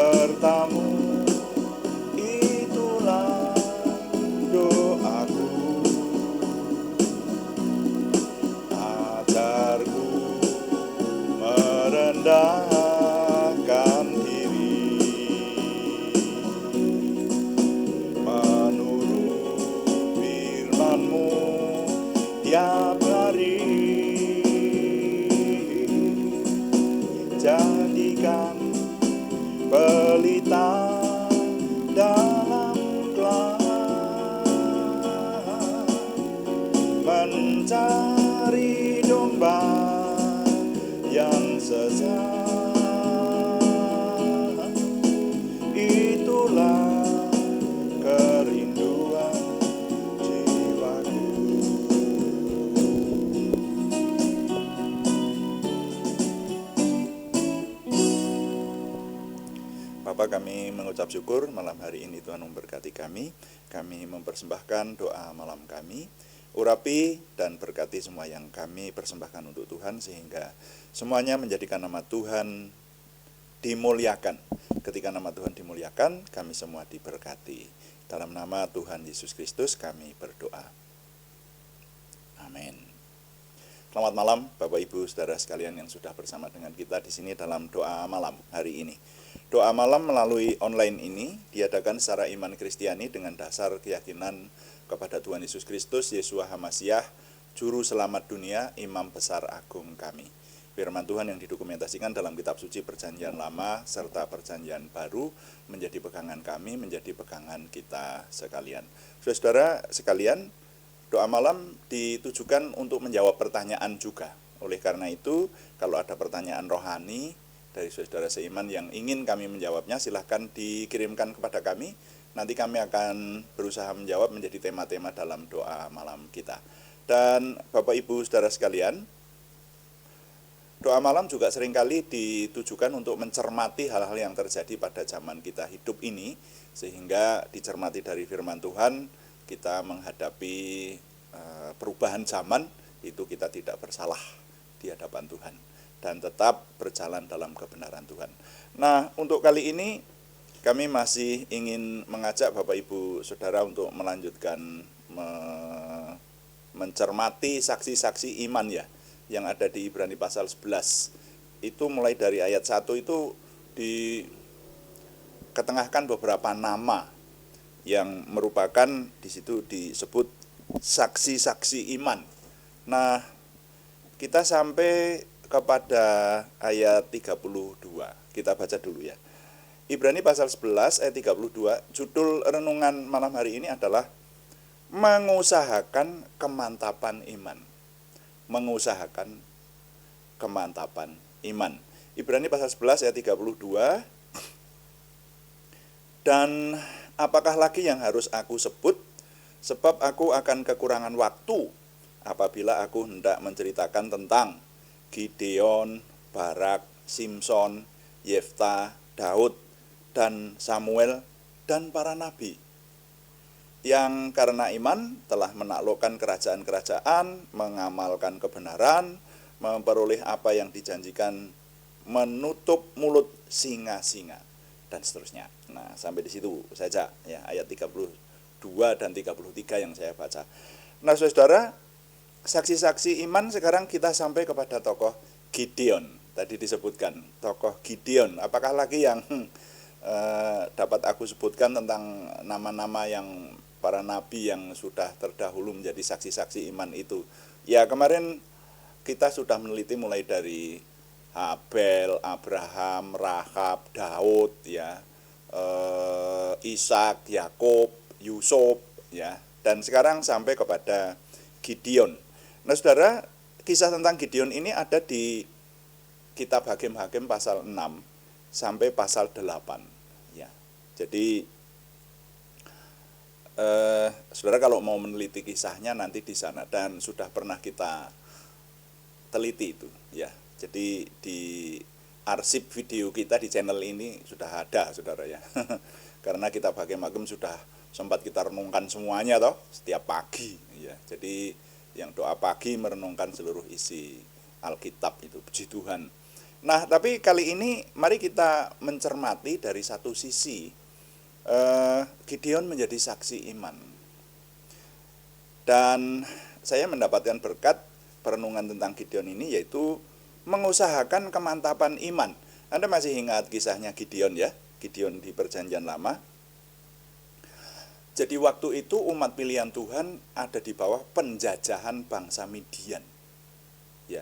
sertamu, itulah doaku. Ajarku merendahkan diri, menurut firman-Mu tiap hari. Jadikan pelita dalam kelas, mencari domba yang sesat. Itulah kerinduan jiwaku. Bapa, kami mengucap syukur malam hari ini Tuhan memberkati kami. Kami mempersembahkan doa malam kami. Urapi dan berkati semua yang kami persembahkan untuk Tuhan, sehingga semuanya menjadikan nama Tuhan dimuliakan. Ketika nama Tuhan dimuliakan, kami semua diberkati. Dalam nama Tuhan Yesus Kristus kami berdoa. Amin. Selamat malam Bapak Ibu Saudara sekalian yang sudah bersama dengan kita di sini dalam doa malam hari ini. Doa malam melalui online ini diadakan secara iman Kristiani dengan dasar keyakinan kepada Tuhan Yesus Kristus, Yeshua HaMasyiah, Juru Selamat dunia, Imam Besar Agung kami. Firman Tuhan yang didokumentasikan dalam kitab suci Perjanjian Lama serta Perjanjian Baru menjadi pegangan kami, menjadi pegangan kita sekalian. Saudara sekalian, doa malam ditujukan untuk menjawab pertanyaan juga. Oleh karena itu, kalau ada pertanyaan rohani dari saudara seiman yang ingin kami menjawabnya, silahkan dikirimkan kepada kami. Nanti kami akan berusaha menjawab menjadi tema-tema dalam doa malam kita. Dan Bapak Ibu Saudara sekalian, doa malam juga seringkali ditujukan untuk mencermati hal-hal yang terjadi pada zaman kita hidup ini, sehingga dicermati dari firman Tuhan, kita menghadapi perubahan zaman, itu kita tidak bersalah di hadapan Tuhan dan tetap berjalan dalam kebenaran Tuhan. Nah, untuk kali ini kami masih ingin mengajak Bapak Ibu Saudara untuk melanjutkan mencermati saksi-saksi iman ya, yang ada di Ibrani pasal 11. Itu mulai dari ayat 1 itu diketengahkan beberapa nama yang merupakan di situ disebut saksi-saksi iman. Nah, kita sampai kepada ayat 32. Kita baca dulu ya. Ibrani pasal 11 ayat 32, judul renungan malam hari ini adalah mengusahakan kemantapan iman. Mengusahakan kemantapan iman. Ibrani pasal 11 ayat 32. Dan apakah lagi yang harus aku sebut? Sebab aku akan kekurangan waktu apabila aku hendak menceritakan tentang Gideon, Barak, Simson, Yefta, Daud, dan Samuel, dan para nabi, yang karena iman telah menaklukkan kerajaan-kerajaan, mengamalkan kebenaran, memperoleh apa yang dijanjikan, menutup mulut singa-singa, dan seterusnya. Nah, sampai di situ saja ya, ayat 32 dan 33 yang saya baca. Nah, saudara, saksi-saksi iman sekarang kita sampai kepada tokoh Gideon. Tadi disebutkan tokoh Gideon. Apakah lagi yang dapat aku sebutkan tentang nama-nama yang para nabi yang sudah terdahulu menjadi saksi-saksi iman itu? Ya, kemarin kita sudah meneliti mulai dari Habel, Abraham, Rahab, Daud, ya, Ishak, Yakub, Yusuf, ya, dan sekarang sampai kepada Gideon. Nah, saudara, kisah tentang Gideon ini ada di kitab Hakim-Hakim pasal 6 sampai pasal 8. Ya, jadi saudara kalau mau meneliti kisahnya nanti di sana, dan sudah pernah kita teliti itu. Ya, jadi di arsip video kita di channel ini sudah ada, saudara ya. Karena kitab Hakim-Hakim sudah sempat kita renungkan semuanya toh setiap pagi. Ya, jadi yang doa pagi merenungkan seluruh isi Alkitab itu, puji Tuhan. Nah, tapi kali ini mari kita mencermati dari satu sisi. Gideon menjadi saksi iman. Dan saya mendapatkan berkat perenungan tentang Gideon ini, yaitu mengusahakan kemantapan iman. Anda masih ingat kisahnya Gideon ya? Gideon di Perjanjian Lama. Jadi waktu itu umat pilihan Tuhan ada di bawah penjajahan bangsa Midian, ya,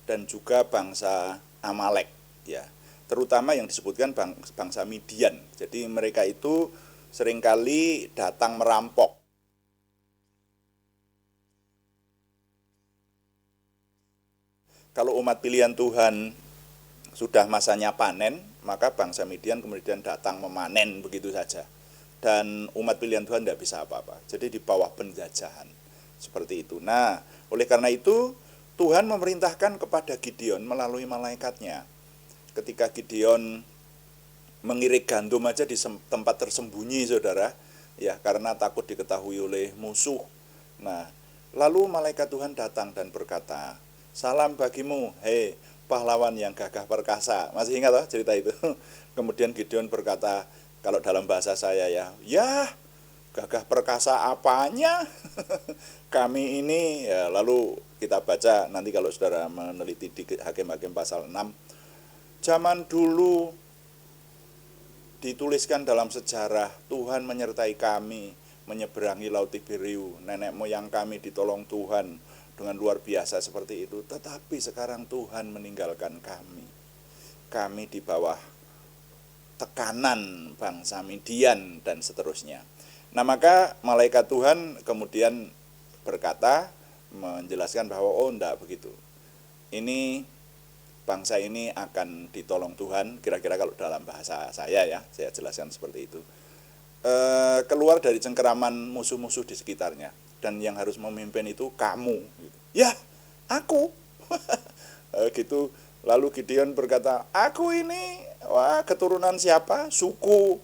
dan juga bangsa Amalek, ya, terutama yang disebutkan bangsa Midian. Jadi mereka itu seringkali datang merampok. Kalau umat pilihan Tuhan sudah masanya panen, maka bangsa Midian kemudian datang memanen begitu saja. Dan umat pilihan Tuhan tidak bisa apa-apa. Jadi di bawah penjajahan. Seperti itu. Nah, oleh karena itu Tuhan memerintahkan kepada Gideon melalui malaikatnya. Ketika Gideon mengirik gandum aja di tempat tersembunyi, saudara, ya, karena takut diketahui oleh musuh. Nah, lalu malaikat Tuhan datang dan berkata, "Salam bagimu, hei pahlawan yang gagah perkasa." Masih ingat toh cerita itu? Kemudian Gideon berkata, kalau dalam bahasa saya ya gagah perkasa apanya? Kami ini, ya, lalu kita baca nanti kalau saudara meneliti di Hakim-Hakim pasal 6. Zaman dulu dituliskan dalam sejarah, Tuhan menyertai kami menyeberangi laut Tiberiu, nenek moyang kami ditolong Tuhan dengan luar biasa seperti itu. Tetapi sekarang Tuhan meninggalkan kami. Kami di bawah tekanan bangsa Midian dan seterusnya. Nah, maka malaikat Tuhan kemudian berkata, menjelaskan bahwa enggak begitu. Ini bangsa ini akan ditolong Tuhan, kira-kira kalau dalam bahasa saya ya, saya jelaskan seperti itu. Keluar dari cengkeraman musuh-musuh di sekitarnya, dan yang harus memimpin itu kamu. Ya, aku. Gitu. Lalu Gideon berkata, aku ini, wah, keturunan siapa? Suku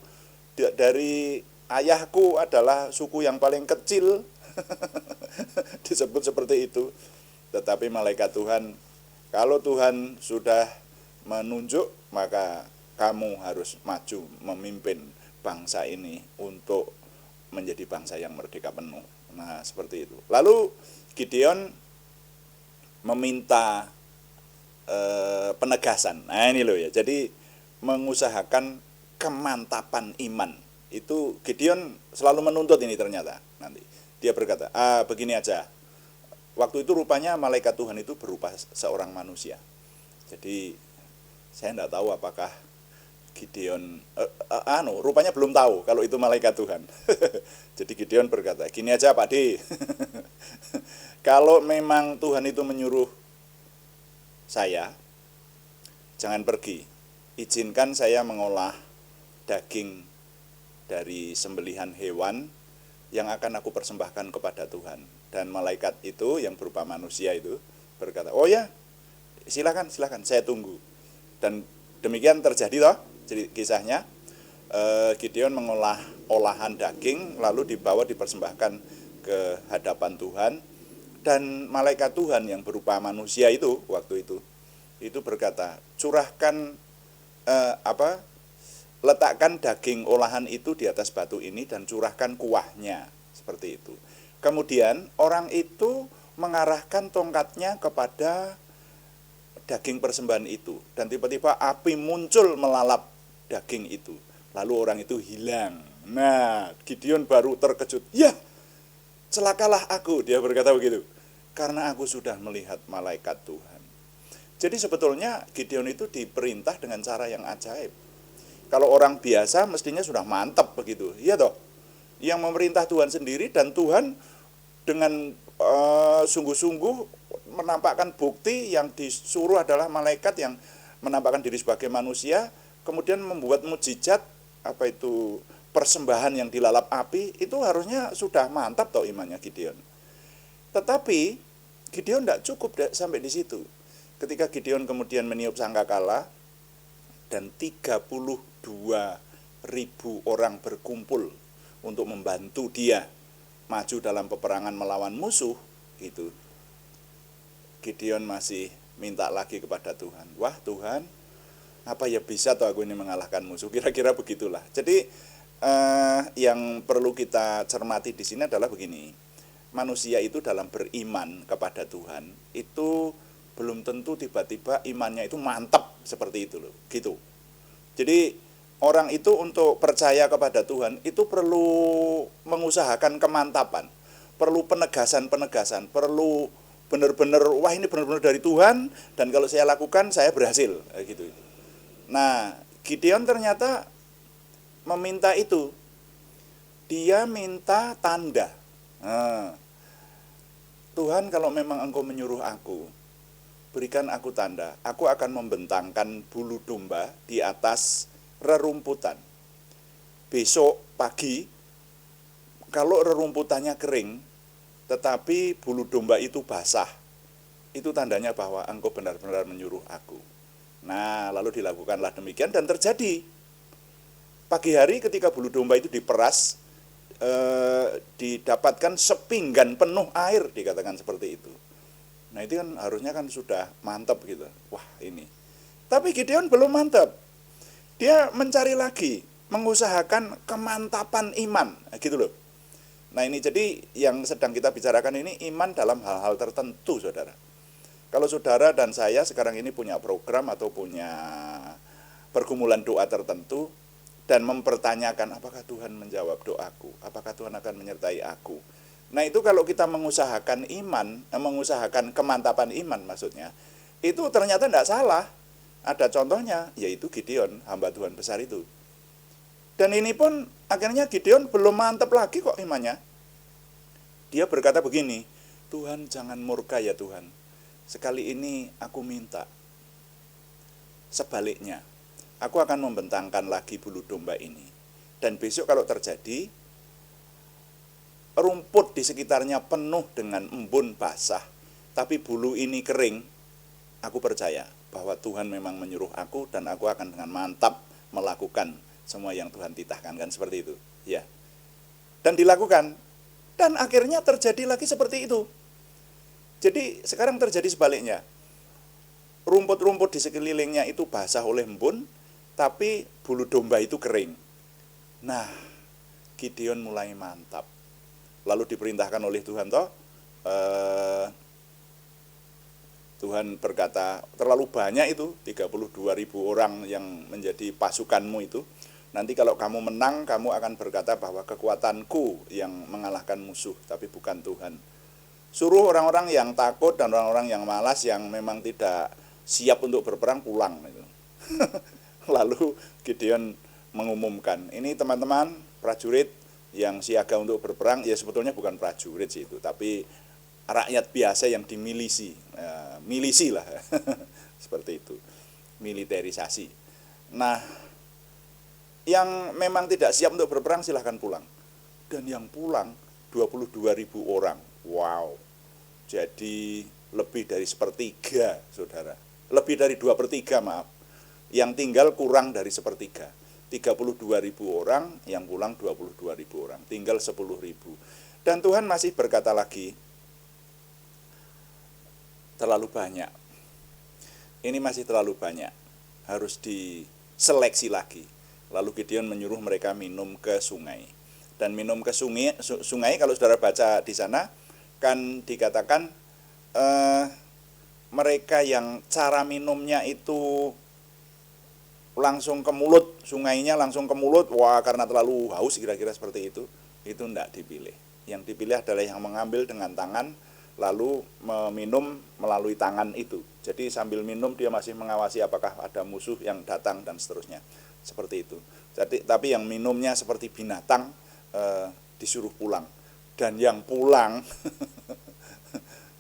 dari ayahku adalah suku yang paling kecil. Disebut seperti itu. Tetapi malaikat Tuhan, kalau Tuhan sudah menunjuk, maka kamu harus maju memimpin bangsa ini untuk menjadi bangsa yang merdeka penuh. Nah, seperti itu. Lalu Gideon meminta penegasan. Nah, ini loh ya. Jadi mengusahakan kemantapan iman. Itu Gideon selalu menuntut ini ternyata nanti. Dia berkata, begini aja. Waktu itu rupanya malaikat Tuhan itu berupa seorang manusia. Jadi saya tidak tahu apakah Gideon rupanya belum tahu kalau itu malaikat Tuhan. Jadi Gideon berkata, gini aja Pak D. Kalau memang Tuhan itu menyuruh saya, jangan pergi. Izinkan saya mengolah daging dari sembelihan hewan yang akan aku persembahkan kepada Tuhan. Dan malaikat itu yang berupa manusia itu berkata, oh ya, silakan, saya tunggu. Dan demikian terjadi toh. Jadi kisahnya, Gideon mengolah olahan daging lalu dibawa dipersembahkan ke hadapan Tuhan. Dan malaikat Tuhan yang berupa manusia itu waktu itu berkata, curahkan letakkan daging olahan itu di atas batu ini dan curahkan kuahnya, seperti itu. Kemudian orang itu mengarahkan tongkatnya kepada daging persembahan itu, dan tiba-tiba api muncul melalap daging itu, lalu orang itu hilang. Nah, Gideon baru terkejut, ya, celakalah aku, dia berkata begitu, karena aku sudah melihat malaikat Tuhan. Jadi sebetulnya Gideon itu diperintah dengan cara yang ajaib. Kalau orang biasa mestinya sudah mantap begitu, iya toh. Yang memerintah Tuhan sendiri, dan Tuhan dengan sungguh-sungguh menampakkan bukti. Yang disuruh adalah malaikat yang menampakkan diri sebagai manusia, kemudian membuat mukjizat, persembahan yang dilalap api. Itu harusnya sudah mantap toh imannya Gideon. Tetapi Gideon tidak cukup sampai di situ. Ketika Gideon kemudian meniup sangkakala dan 32.000 orang berkumpul untuk membantu dia maju dalam peperangan melawan musuh, itu Gideon masih minta lagi kepada Tuhan, wah Tuhan, apa ya bisa toh aku ini mengalahkan musuh, kira-kira begitulah. Jadi yang perlu kita cermati di sini adalah begini, manusia itu dalam beriman kepada Tuhan itu belum tentu tiba-tiba imannya itu mantap seperti itu loh, gitu. Jadi orang itu untuk percaya kepada Tuhan itu perlu mengusahakan kemantapan, perlu penegasan-penegasan, perlu benar-benar wah ini benar-benar dari Tuhan dan kalau saya lakukan saya berhasil, gitu. Nah, Gideon ternyata meminta itu. Dia minta tanda. Nah, Tuhan kalau memang engkau menyuruh aku, berikan aku tanda. Aku akan membentangkan bulu domba di atas rerumputan. Besok pagi, kalau rerumputannya kering, tetapi bulu domba itu basah, itu tandanya bahwa engkau benar-benar menyuruh aku. Nah, lalu dilakukanlah demikian dan terjadi. Pagi hari ketika bulu domba itu diperas, didapatkan sepinggan penuh air, dikatakan seperti itu. Nah, itu kan harusnya kan sudah mantap gitu. Wah, ini. Tapi Gideon belum mantap. Dia mencari lagi, mengusahakan kemantapan iman, gitu loh. Nah, ini jadi yang sedang kita bicarakan ini iman dalam hal-hal tertentu, saudara. Kalau saudara dan saya sekarang ini punya program atau punya pergumulan doa tertentu dan mempertanyakan apakah Tuhan menjawab doaku, apakah Tuhan akan menyertai aku. Nah, itu kalau kita mengusahakan iman, mengusahakan kemantapan iman maksudnya, itu ternyata tidak salah. Ada contohnya, yaitu Gideon, hamba Tuhan besar itu. Dan ini pun akhirnya Gideon belum mantap lagi kok imannya. Dia berkata begini, Tuhan jangan murka ya Tuhan. Sekali ini aku minta. Sebaliknya, aku akan membentangkan lagi bulu domba ini. Dan besok kalau terjadi, rumput di sekitarnya penuh dengan embun basah, tapi bulu ini kering, aku percaya bahwa Tuhan memang menyuruh aku dan aku akan dengan mantap melakukan semua yang Tuhan titahkan, kan seperti itu, ya. Dan dilakukan. Dan akhirnya terjadi lagi seperti itu. Jadi sekarang terjadi sebaliknya. Rumput-rumput di sekelilingnya itu basah oleh embun, tapi bulu domba itu kering. Nah, Gideon mulai mantap. Lalu diperintahkan oleh Tuhan toh, Tuhan berkata, terlalu banyak itu, 32.000 orang yang menjadi pasukanmu itu. Nanti kalau kamu menang, kamu akan berkata bahwa kekuatanku yang mengalahkan musuh, tapi bukan Tuhan. Suruh orang-orang yang takut dan orang-orang yang malas, yang memang tidak siap untuk berperang, pulang. Lalu Gideon mengumumkan, ini teman-teman prajurit yang siaga untuk berperang, ya sebetulnya bukan prajurit sih itu, tapi rakyat biasa yang dimilisi, milisi lah, seperti itu, militerisasi. Nah, yang memang tidak siap untuk berperang silahkan pulang. Dan yang pulang 22.000 orang, wow. Jadi lebih dari sepertiga, saudara. Lebih dari 2/3, maaf. Yang tinggal kurang dari sepertiga. 32.000 orang, yang pulang 22.000 orang. Tinggal 10.000. Dan Tuhan masih berkata lagi, terlalu banyak. Ini masih terlalu banyak. Harus diseleksi lagi. Lalu Gideon menyuruh mereka minum ke sungai. Dan minum ke sungai kalau saudara baca di sana, kan dikatakan mereka yang cara minumnya itu langsung ke mulut, sungainya langsung ke mulut, wah karena terlalu haus kira-kira seperti itu tidak dipilih. Yang dipilih adalah yang mengambil dengan tangan, lalu meminum melalui tangan itu. Jadi sambil minum dia masih mengawasi apakah ada musuh yang datang dan seterusnya, seperti itu. Jadi, tapi yang minumnya seperti binatang disuruh pulang. Dan yang pulang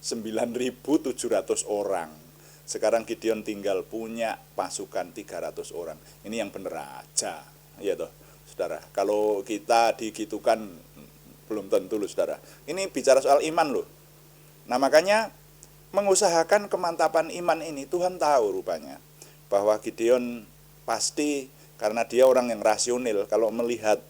9.700 orang. Sekarang Gideon tinggal punya pasukan 300 orang. Ini yang benar aja, ya toh, saudara. Kalau kita digitukan belum tentu loh, saudara. Ini bicara soal iman loh. Nah, makanya mengusahakan kemantapan iman ini, Tuhan tahu rupanya bahwa Gideon pasti, karena dia orang yang rasional, kalau melihat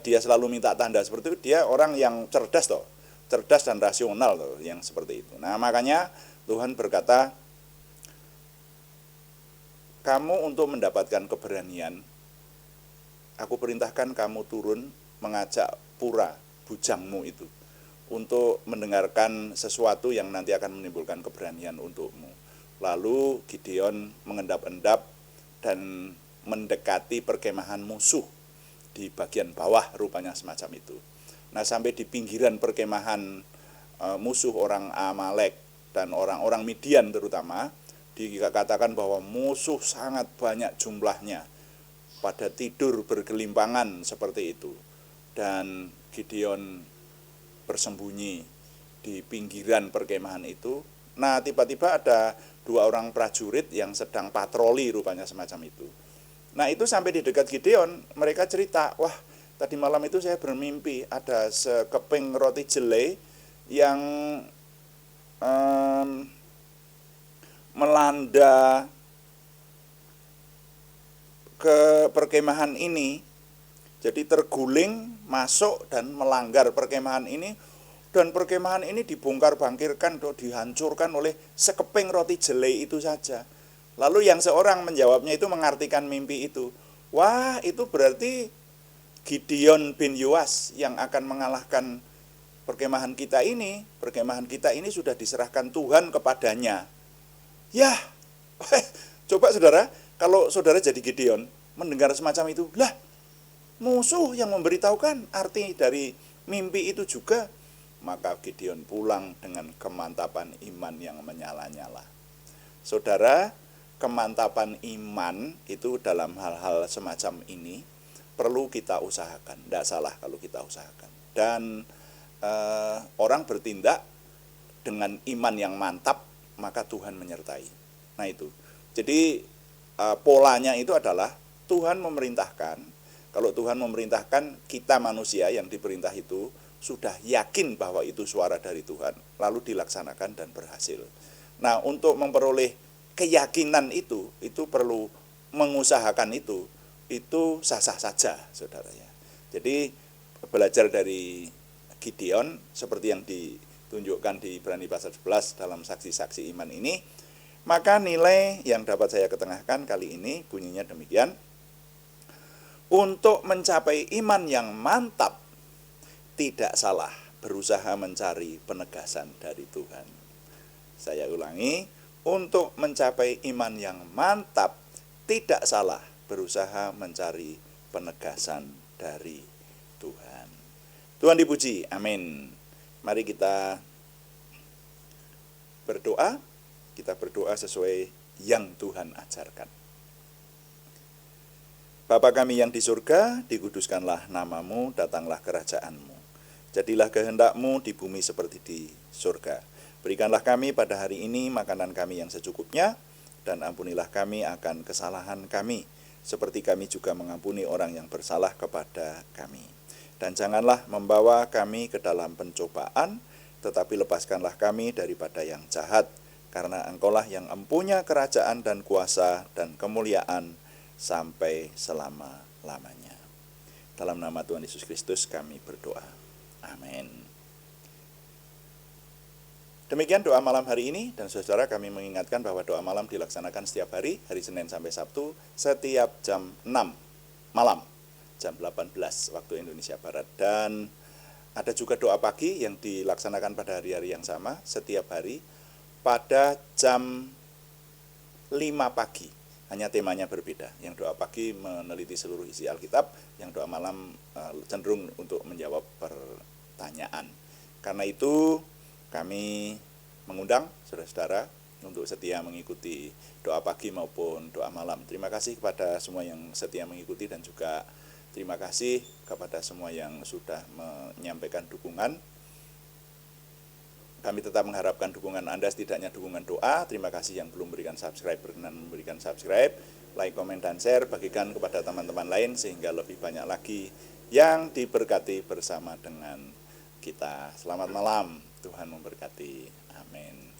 dia selalu minta tanda seperti itu, dia orang yang cerdas toh, cerdas dan rasional toh, yang seperti itu. Nah, makanya Tuhan berkata, kamu untuk mendapatkan keberanian, aku perintahkan kamu turun mengajak Pura, bujangmu itu, untuk mendengarkan sesuatu yang nanti akan menimbulkan keberanian untukmu. Lalu Gideon mengendap-endap dan mendekati perkemahan musuh di bagian bawah, rupanya semacam itu. Nah, sampai di pinggiran perkemahan musuh orang Amalek dan orang-orang Midian terutama, dikatakan bahwa musuh sangat banyak jumlahnya, pada tidur bergelimpangan seperti itu. Dan Gideon bersembunyi di pinggiran perkemahan itu. Nah, tiba-tiba ada 2 orang prajurit yang sedang patroli, rupanya semacam itu. Nah, itu sampai di dekat Gideon, mereka cerita, wah, tadi malam itu saya bermimpi ada sekeping roti jelai yang melanda ke perkemahan ini. Jadi terguling, masuk dan melanggar perkemahan ini, dan perkemahan ini dibongkar-bangkirkan, dihancurkan oleh sekeping roti jelai itu saja. Lalu yang seorang menjawabnya itu mengartikan mimpi itu. Wah, itu berarti Gideon bin Yoas yang akan mengalahkan perkemahan kita ini. Perkemahan kita ini sudah diserahkan Tuhan kepadanya. Ya, coba saudara, kalau saudara jadi Gideon, mendengar semacam itu, lah, musuh yang memberitahukan arti dari mimpi itu juga. Maka Gideon pulang dengan kemantapan iman yang menyala-nyala. Saudara, kemantapan iman itu dalam hal-hal semacam ini perlu kita usahakan. Tidak salah kalau kita usahakan. Dan orang bertindak dengan iman yang mantap, maka Tuhan menyertai. Nah itu. Jadi polanya itu adalah Tuhan memerintahkan. Kalau Tuhan memerintahkan, kita manusia yang diperintah itu sudah yakin bahwa itu suara dari Tuhan, lalu dilaksanakan dan berhasil. Nah, untuk memperoleh keyakinan itu perlu mengusahakan itu sah-sah saja, saudara ya. Jadi belajar dari Gideon seperti yang ditunjukkan di Ibrani pasal 11 dalam saksi-saksi iman ini, maka nilai yang dapat saya ketengahkan kali ini bunyinya demikian. Untuk mencapai iman yang mantap, tidak salah berusaha mencari penegasan dari Tuhan. Saya ulangi, untuk mencapai iman yang mantap, tidak salah berusaha mencari penegasan dari Tuhan. Tuhan dipuji, amin. Mari kita berdoa sesuai yang Tuhan ajarkan. Bapa kami yang di surga, dikuduskanlah namamu, datanglah kerajaan-Mu. Jadilah kehendak-Mu di bumi seperti di surga. Berikanlah kami pada hari ini makanan kami yang secukupnya, dan ampunilah kami akan kesalahan kami, seperti kami juga mengampuni orang yang bersalah kepada kami. Dan janganlah membawa kami ke dalam pencobaan, tetapi lepaskanlah kami daripada yang jahat, karena Engkaulah yang empunya kerajaan dan kuasa dan kemuliaan sampai selama-lamanya. Dalam nama Tuhan Yesus Kristus kami berdoa. Amin. Demikian doa malam hari ini, dan saudara kami mengingatkan bahwa doa malam dilaksanakan setiap hari Senin sampai Sabtu, setiap jam 6 malam, jam 18 waktu Indonesia Barat. Dan ada juga doa pagi yang dilaksanakan pada hari-hari yang sama, setiap hari pada jam 5 pagi. Hanya temanya berbeda. Yang doa pagi meneliti seluruh isi Alkitab, yang doa malam cenderung untuk menjawab pertanyaan. Karena itu kami mengundang saudara-saudara untuk setia mengikuti doa pagi maupun doa malam. Terima kasih kepada semua yang setia mengikuti, dan juga terima kasih kepada semua yang sudah menyampaikan dukungan. Kami tetap mengharapkan dukungan Anda, setidaknya dukungan doa. Terima kasih yang belum berikan subscribe, berkenan memberikan subscribe, like, komen, dan share. Bagikan kepada teman-teman lain sehingga lebih banyak lagi yang diberkati bersama dengan kita. Selamat malam, Tuhan memberkati. Amin.